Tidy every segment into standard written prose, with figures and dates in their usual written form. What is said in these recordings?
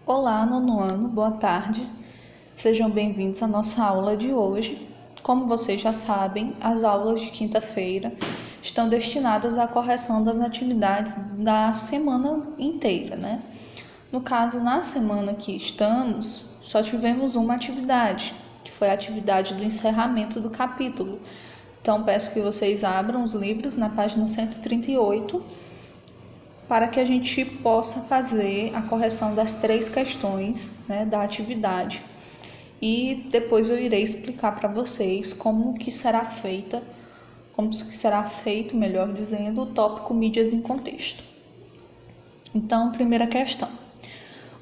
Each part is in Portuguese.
Olá, nono ano, boa tarde. Sejam bem-vindos à nossa aula de hoje. Como vocês já sabem, as aulas de quinta-feira estão destinadas à correção das atividades da semana inteira, né? No caso, na semana que estamos, só tivemos uma atividade, que foi a atividade do encerramento do capítulo. Então, peço que vocês abram os livros na página 138 para que a gente possa fazer a correção das 3 questões, né, da atividade. E depois eu irei explicar para vocês como que será feito, melhor dizendo, o tópico mídias em contexto. Então, primeira questão.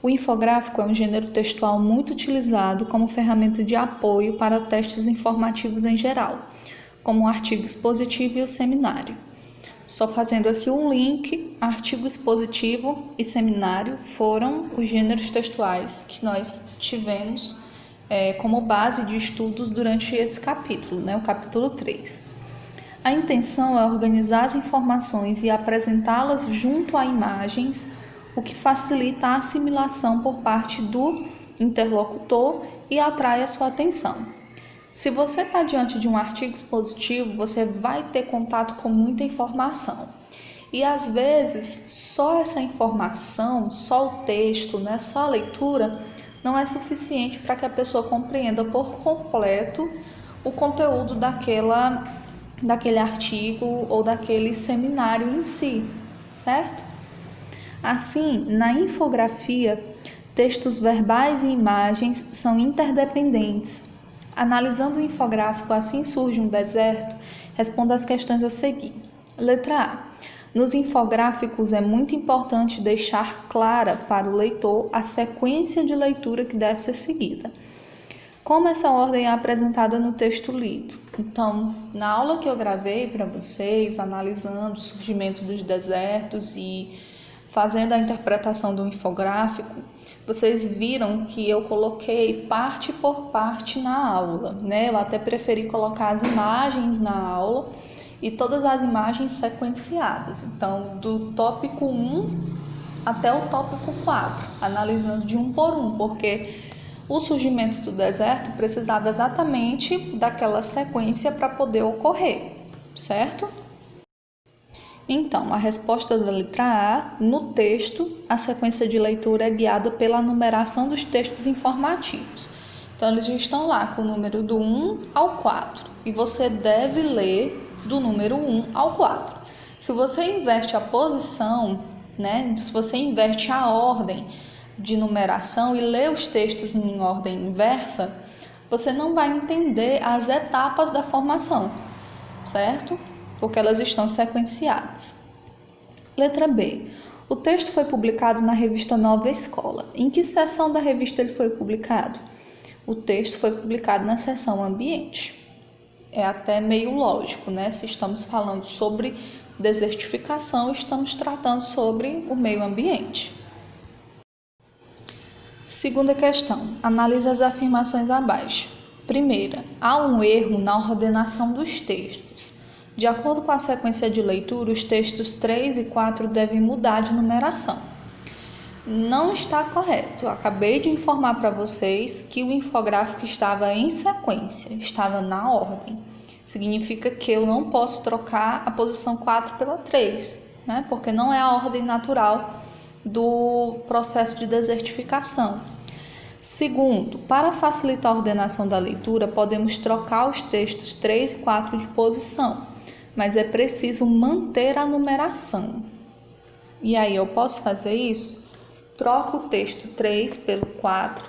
O infográfico é um gênero textual muito utilizado como ferramenta de apoio para testes informativos em geral, como o artigo expositivo e o seminário. Só fazendo aqui um link, artigo expositivo e seminário foram os gêneros textuais que nós tivemos como base de estudos durante esse capítulo, né, o capítulo 3. A intenção é organizar as informações e apresentá-las junto a imagens, o que facilita a assimilação por parte do interlocutor e atrai a sua atenção. Se você está diante de um artigo expositivo, você vai ter contato com muita informação. E às vezes, só essa informação, só o texto, né, só a leitura, não é suficiente para que a pessoa compreenda por completo o conteúdo daquele artigo ou daquele seminário em si, certo? Assim, na infografia, textos verbais e imagens são interdependentes. Analisando o infográfico Assim Surge um Deserto, responda as questões a seguir. Letra A. Nos infográficos é muito importante deixar clara para o leitor a sequência de leitura que deve ser seguida. Como essa ordem é apresentada no texto lido? Então, na aula que eu gravei para vocês, analisando o surgimento dos desertos e fazendo a interpretação do infográfico, vocês viram que eu coloquei parte por parte na aula, né? Eu até preferi colocar as imagens na aula e todas as imagens sequenciadas. Então, do tópico 1 até o tópico 4, analisando de um por um, porque o surgimento do deserto precisava exatamente daquela sequência para poder ocorrer, certo? Então, a resposta da letra A, no texto, a sequência de leitura é guiada pela numeração dos textos informativos. Então, eles já estão lá com o número do 1 ao 4, e você deve ler do número 1 ao 4. Se você inverte a posição, né, se você inverte a ordem de numeração e lê os textos em ordem inversa, você não vai entender as etapas da formação, certo? Porque elas estão sequenciadas. Letra B. O texto foi publicado na revista Nova Escola. Em que seção da revista ele foi publicado? O texto foi publicado na seção Ambiente. É até meio lógico, né? Se estamos falando sobre desertificação, estamos tratando sobre o meio ambiente. Segunda questão. Analise as afirmações abaixo. Primeira, há um erro na ordenação dos textos. De acordo com a sequência de leitura, os textos 3 e 4 devem mudar de numeração. Não está correto. Eu acabei de informar para vocês que o infográfico estava em sequência, estava na ordem. Significa que eu não posso trocar a posição 4 pela 3, né? Porque não é a ordem natural do processo de desertificação. Segundo, para facilitar a ordenação da leitura, podemos trocar os textos 3 e 4 de posição, mas é preciso manter a numeração. E aí eu posso fazer isso? Troco o texto 3 pelo 4,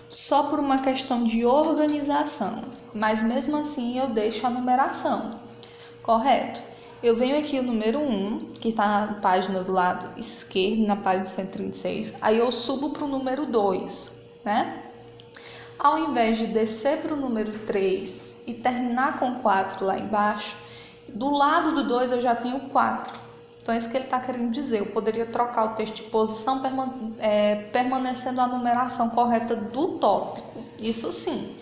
só por uma questão de organização, mas mesmo assim eu deixo a numeração, correto? Eu venho aqui o número 1, que está na página do lado esquerdo, na página 136, aí eu subo para o número 2, né? Ao invés de descer para o número 3 e terminar com 4 lá embaixo, do lado do 2 eu já tenho 4. Então é isso que ele está querendo dizer. Eu poderia trocar o texto de posição permanecendo a numeração correta do tópico. Isso sim,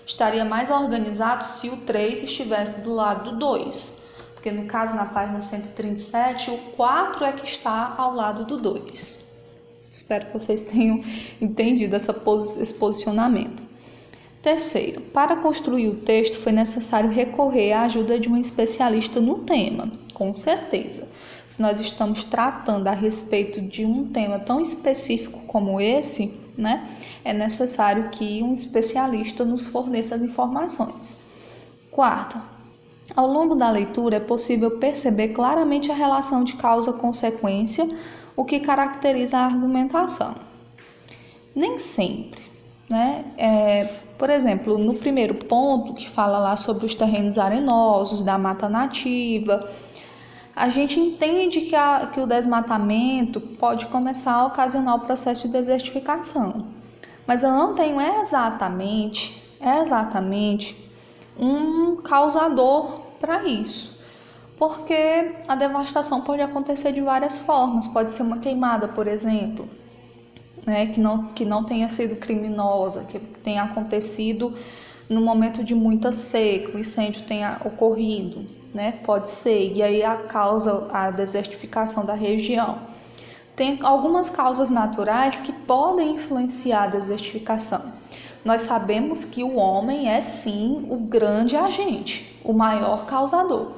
estaria mais organizado se o 3 estivesse do lado do 2. Porque no caso, na página 137, o 4 é que está ao lado do 2. Espero que vocês tenham entendido esse posicionamento. Terceiro, para construir o texto foi necessário recorrer à ajuda de um especialista no tema, com certeza. Se nós estamos tratando a respeito de um tema tão específico como esse, né, é necessário que um especialista nos forneça as informações. Quarto, ao longo da leitura é possível perceber claramente a relação de causa-consequência, o que caracteriza a argumentação. Nem sempre, né? Por exemplo, no primeiro ponto, que fala lá sobre os terrenos arenosos, da mata nativa, a gente entende que o desmatamento pode começar a ocasionar o processo de desertificação. Mas eu não tenho exatamente um causador para isso. Porque a devastação pode acontecer de várias formas. Pode ser uma queimada, por exemplo, né, que não tenha sido criminosa, que tenha acontecido no momento de muita seca, o incêndio tenha ocorrido, né? Pode ser, e aí causa a desertificação da região. Tem algumas causas naturais que podem influenciar a desertificação. Nós sabemos que o homem é sim o grande agente, o maior causador.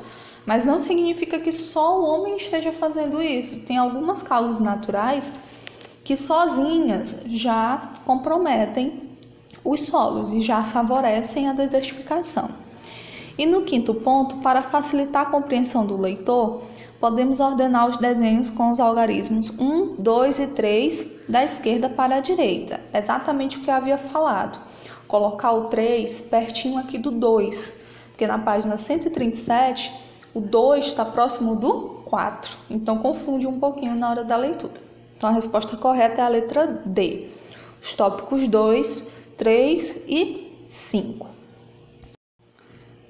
Mas não significa que só o homem esteja fazendo isso. Tem algumas causas naturais que sozinhas já comprometem os solos e já favorecem a desertificação. E no quinto ponto, para facilitar a compreensão do leitor, podemos ordenar os desenhos com os algarismos 1, 2 e 3 da esquerda para a direita. Exatamente o que eu havia falado. Colocar o 3 pertinho aqui do 2, porque na página 137 o 2 está próximo do 4, então confunde um pouquinho na hora da leitura. Então a resposta correta é a letra D. Os tópicos 2, 3 e 5.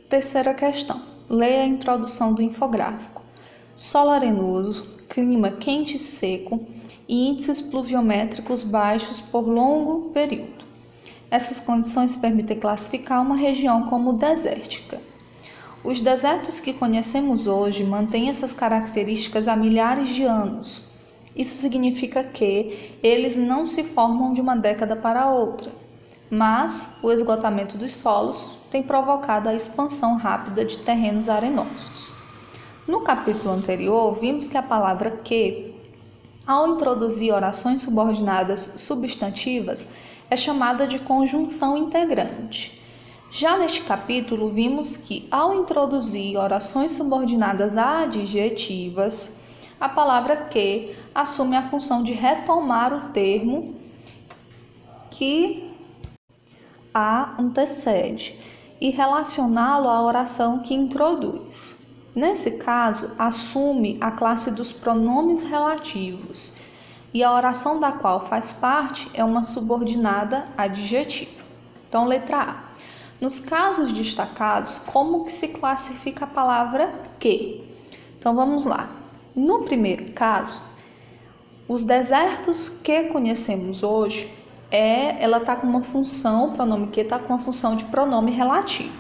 Terceira questão. Leia a introdução do infográfico. Solo arenoso, clima quente e seco e índices pluviométricos baixos por longo período. Essas condições permitem classificar uma região como desértica. Os desertos que conhecemos hoje mantêm essas características há milhares de anos. Isso significa que eles não se formam de uma década para outra, mas o esgotamento dos solos tem provocado a expansão rápida de terrenos arenosos. No capítulo anterior, vimos que a palavra que, ao introduzir orações subordinadas substantivas, é chamada de conjunção integrante. Já neste capítulo, vimos que, ao introduzir orações subordinadas adjetivas, a palavra que assume a função de retomar o termo que a antecede e relacioná-lo à oração que introduz. Nesse caso, assume a classe dos pronomes relativos e a oração da qual faz parte é uma subordinada adjetiva. Então, letra A. Nos casos destacados, como que se classifica a palavra que? Então vamos lá. No primeiro caso, os desertos que conhecemos hoje, ela está com uma função, o pronome que está com uma função de pronome relativo.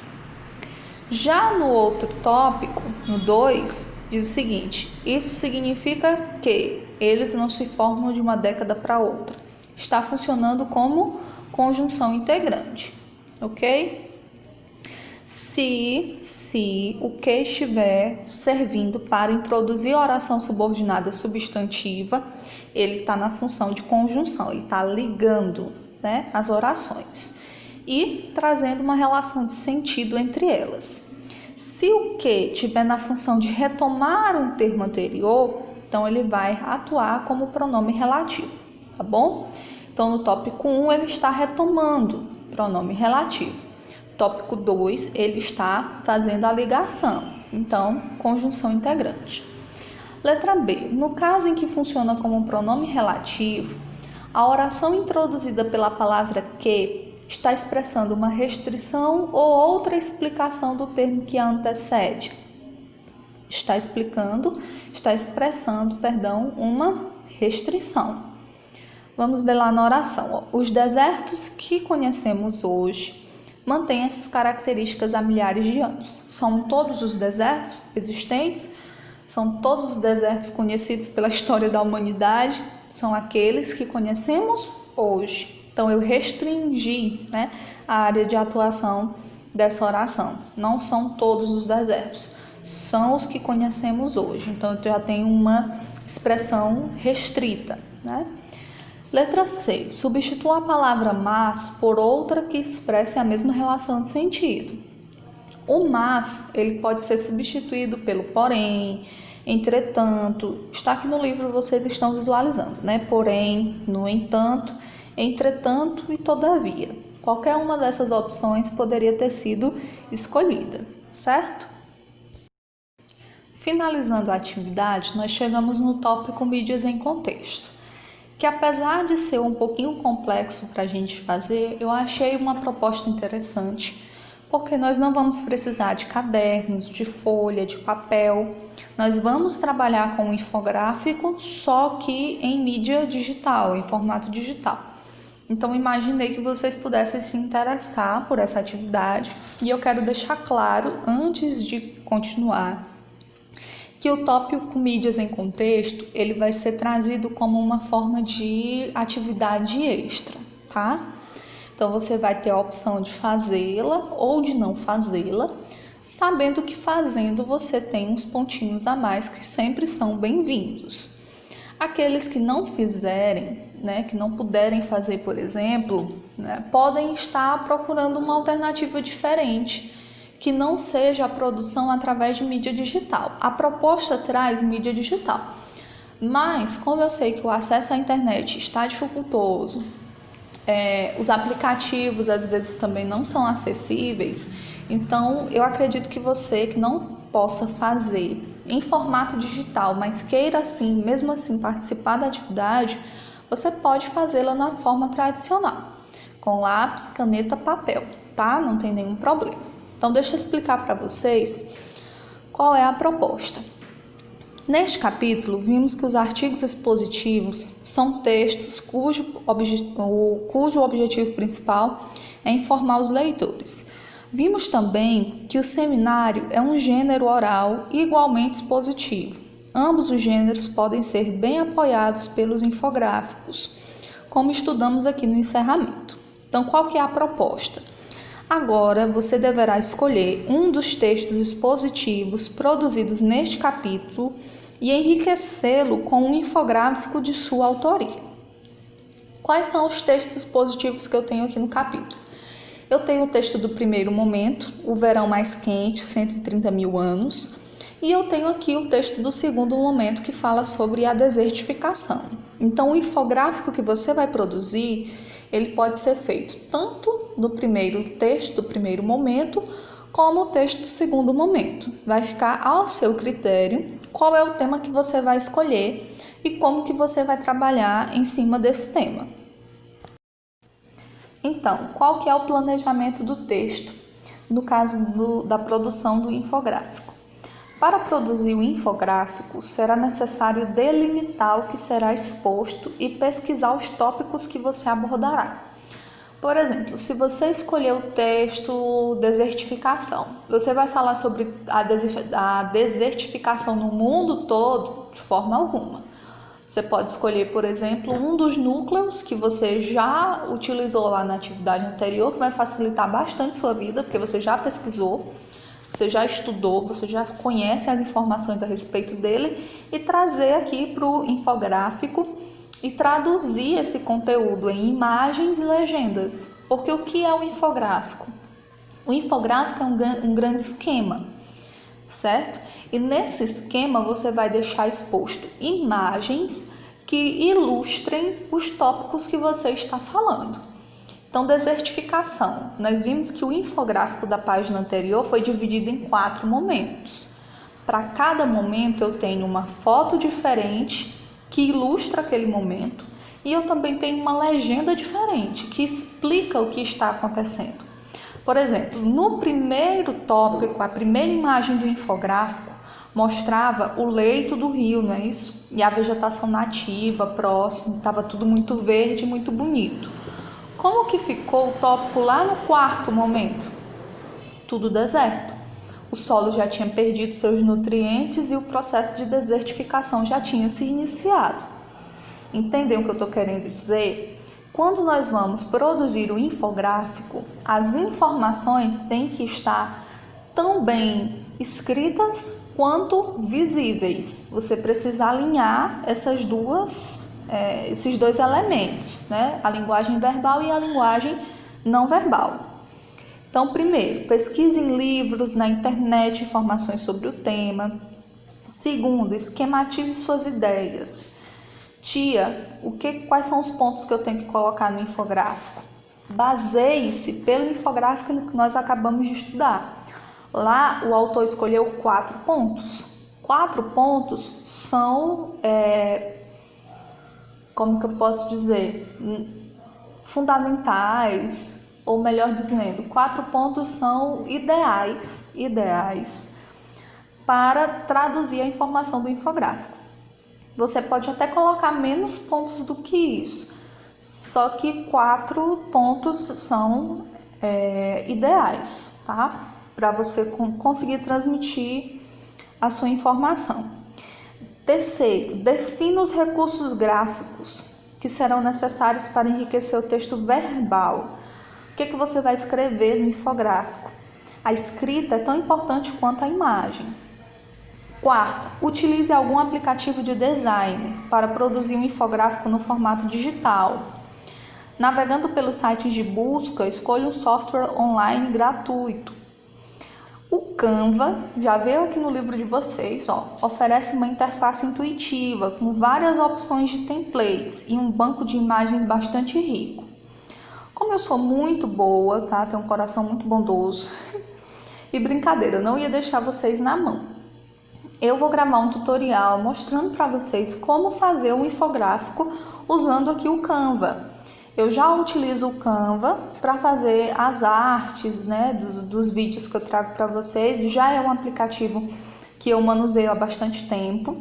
Já no outro tópico, no 2, diz o seguinte: isso significa que eles não se formam de uma década para outra. Está funcionando como conjunção integrante, ok? Se o que estiver servindo para introduzir a oração subordinada substantiva, ele está na função de conjunção, ele está ligando, né, as orações e trazendo uma relação de sentido entre elas. Se o que estiver na função de retomar um termo anterior, então ele vai atuar como pronome relativo, tá bom? Então no tópico 1 ele está retomando pronome relativo. Tópico 2, ele está fazendo a ligação, então, conjunção integrante. Letra B. No caso em que funciona como um pronome relativo, a oração introduzida pela palavra que está expressando uma restrição ou outra explicação do termo que a antecede. Está expressando, uma restrição. Vamos ver lá na oração. Os desertos que conhecemos hoje mantém essas características há milhares de anos. São todos os desertos existentes, são todos os desertos conhecidos pela história da humanidade, São aqueles que conhecemos hoje. Então, eu restringi, né, a área de atuação dessa oração. Não são todos os desertos, são os que conhecemos hoje. Então, eu já tenho uma expressão restrita, né? Letra C. Substitua a palavra mas por outra que expresse a mesma relação de sentido. O mas, ele pode ser substituído pelo porém, entretanto. Está aqui no livro, vocês estão visualizando, né? Porém, no entanto, entretanto e todavia. Qualquer uma dessas opções poderia ter sido escolhida, certo? Finalizando a atividade, nós chegamos no tópico mídias em contexto, que apesar de ser um pouquinho complexo para a gente fazer, eu achei uma proposta interessante, porque nós não vamos precisar de cadernos, de folha, de papel. Nós vamos trabalhar com um infográfico, só que em mídia digital, em formato digital. Então, imaginei que vocês pudessem se interessar por essa atividade e eu quero deixar claro, antes de continuar, que o tópico mídias em contexto, ele vai ser trazido como uma forma de atividade extra, tá? Então, você vai ter a opção de fazê-la ou de não fazê-la, sabendo que fazendo você tem uns pontinhos a mais que sempre são bem-vindos. Aqueles que não fizerem, né, que não puderem fazer, por exemplo, né, podem estar procurando uma alternativa diferente, que não seja a produção através de mídia digital. A proposta traz mídia digital, mas como eu sei que o acesso à internet está dificultoso, os aplicativos às vezes também não são acessíveis, então eu acredito que você que não possa fazer em formato digital, mas queira assim, mesmo assim participar da atividade, você pode fazê-la na forma tradicional, com lápis, caneta, papel, tá? Não tem nenhum problema. Então, deixa eu explicar para vocês qual é a proposta. Neste capítulo, vimos que os artigos expositivos são textos cujo objetivo principal é informar os leitores. Vimos também que o seminário é um gênero oral igualmente expositivo. Ambos os gêneros podem ser bem apoiados pelos infográficos, como estudamos aqui no encerramento. Então, qual que é a proposta? Agora, você deverá escolher um dos textos expositivos produzidos neste capítulo e enriquecê-lo com um infográfico de sua autoria. Quais são os textos expositivos que eu tenho aqui no capítulo? Eu tenho o texto do primeiro momento, o verão mais quente, 130 mil anos, e eu tenho aqui o texto do segundo momento que fala sobre a desertificação. Então, o infográfico que você vai produzir, ele pode ser feito tanto no primeiro texto do primeiro momento, como o texto do segundo momento. Vai ficar ao seu critério qual é o tema que você vai escolher e como que você vai trabalhar em cima desse tema. Então, qual que é o planejamento do texto, no caso da produção do infográfico? Para produzir o infográfico, será necessário delimitar o que será exposto e pesquisar os tópicos que você abordará. Por exemplo, se você escolher o texto desertificação, você vai falar sobre a desertificação no mundo todo de forma alguma. Você pode escolher, por exemplo, um dos núcleos que você já utilizou lá na atividade anterior, que vai facilitar bastante sua vida, porque você já pesquisou, você já estudou, você já conhece as informações a respeito dele, e trazer aqui para o infográfico e traduzir esse conteúdo em imagens e legendas. Porque o que é o infográfico? O infográfico é um grande esquema, certo? E nesse esquema você vai deixar exposto imagens que ilustrem os tópicos que você está falando. Então, desertificação. Nós vimos que o infográfico da página anterior foi dividido em 4 momentos. Para cada momento eu tenho uma foto diferente que ilustra aquele momento e eu também tenho uma legenda diferente que explica o que está acontecendo. Por exemplo, no primeiro tópico, a primeira imagem do infográfico mostrava o leito do rio, não é isso? E a vegetação nativa próxima, estava tudo muito verde, muito bonito. Como que ficou o tópico lá no quarto momento? Tudo deserto. O solo já tinha perdido seus nutrientes e o processo de desertificação já tinha se iniciado. Entendem o que eu estou querendo dizer? Quando nós vamos produzir o infográfico, as informações têm que estar tão bem escritas quanto visíveis. Você precisa alinhar esses dois elementos, né? A linguagem verbal e a linguagem não verbal. Então, primeiro, pesquise em livros, na internet, informações sobre o tema. Segundo, esquematize suas ideias. Tia, quais são os pontos que eu tenho que colocar no infográfico? Baseie-se pelo infográfico que nós acabamos de estudar. Lá o autor escolheu 4 pontos. 4 pontos são, como que eu posso dizer, fundamentais, ou melhor dizendo, 4 pontos são ideais para traduzir a informação do infográfico. Você pode até colocar menos pontos do que isso, só que 4 pontos são ideais, tá? Para você conseguir transmitir a sua informação. Terceiro, defina os recursos gráficos que serão necessários para enriquecer o texto verbal. O que você vai escrever no infográfico? A escrita é tão importante quanto a imagem. Quarto, utilize algum aplicativo de design para produzir um infográfico no formato digital. Navegando pelos sites de busca, escolha um software online gratuito. O Canva, já veio aqui no livro de vocês, oferece uma interface intuitiva com várias opções de templates e um banco de imagens bastante rico. Como eu sou muito boa, tá? Tenho um coração muito bondoso. E brincadeira, eu não ia deixar vocês na mão. Eu vou gravar um tutorial mostrando para vocês como fazer um infográfico usando aqui o Canva. Eu já utilizo o Canva para fazer as artes, né, dos vídeos que eu trago para vocês. Já é um aplicativo que eu manuseio há bastante tempo.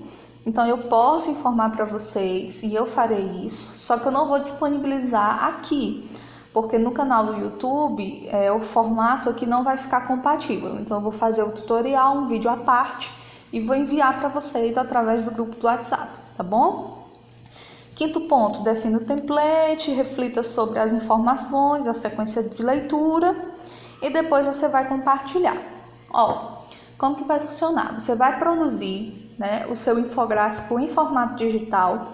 Então eu posso informar para vocês e eu farei isso. Só que eu não vou disponibilizar aqui, porque no canal do YouTube o formato aqui não vai ficar compatível. Então eu vou fazer o tutorial, um vídeo à parte, e vou enviar para vocês através do grupo do WhatsApp, tá bom? Quinto ponto, defina o template, reflita sobre as informações, a sequência de leitura e depois você vai compartilhar. Como que vai funcionar? Você vai produzir, né, o seu infográfico em formato digital.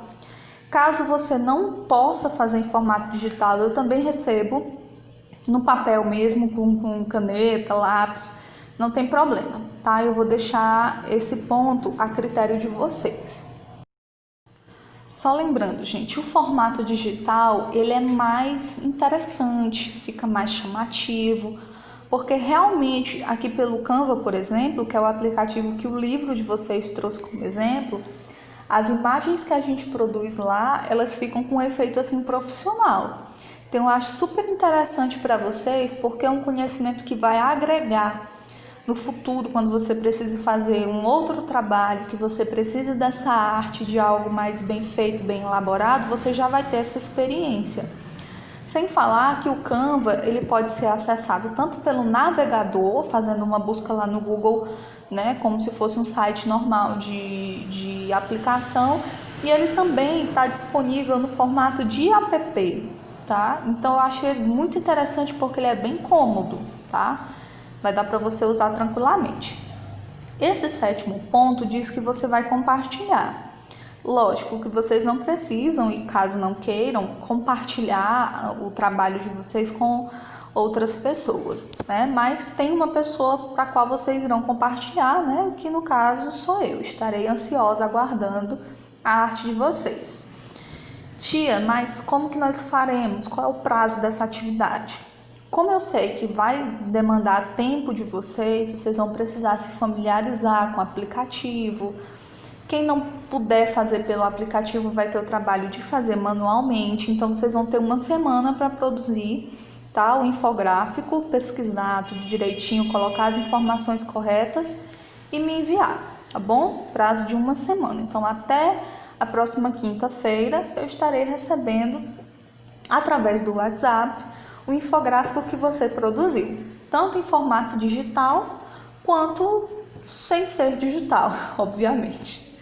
Caso você não possa fazer em formato digital, eu também recebo no papel mesmo, com caneta, lápis. Não tem problema, tá? Eu vou deixar esse ponto a critério de vocês. Só lembrando, gente, o formato digital, ele é mais interessante, fica mais chamativo, porque realmente aqui pelo Canva, por exemplo, que é o aplicativo que o livro de vocês trouxe como exemplo, as imagens que a gente produz lá, elas ficam com um efeito assim profissional. Então eu acho super interessante para vocês, porque é um conhecimento que vai agregar no futuro, quando você precise fazer um outro trabalho, que você precise dessa arte, de algo mais bem feito, bem elaborado, você já vai ter essa experiência. Sem falar que o Canva, ele pode ser acessado tanto pelo navegador, fazendo uma busca lá no Google, né, como se fosse um site normal de aplicação, e ele também está disponível no formato de app, tá? Então eu achei muito interessante porque ele é bem cômodo, tá? Vai dar para você usar tranquilamente. Esse 7º ponto diz que você vai compartilhar. Lógico que vocês não precisam, e caso não queiram, compartilhar o trabalho de vocês com outras pessoas, né? Mas tem uma pessoa para a qual vocês irão compartilhar, né? Que no caso sou eu. Estarei ansiosa aguardando a arte de vocês. Tia, mas como que nós faremos? Qual é o prazo dessa atividade? Como eu sei que vai demandar tempo de vocês, vocês vão precisar se familiarizar com o aplicativo. Quem não puder fazer pelo aplicativo vai ter o trabalho de fazer manualmente. Então, vocês vão ter uma semana para produzir, tá, o infográfico, pesquisar tudo direitinho, colocar as informações corretas e me enviar, tá bom? Prazo de uma semana. Então, até a próxima quinta-feira, eu estarei recebendo, através do WhatsApp, o infográfico que você produziu, tanto em formato digital quanto sem ser digital, obviamente,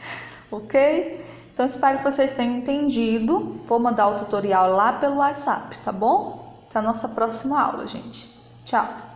ok? Então, espero que vocês tenham entendido. Vou mandar o tutorial lá pelo WhatsApp, tá bom? Até a nossa próxima aula, gente. Tchau!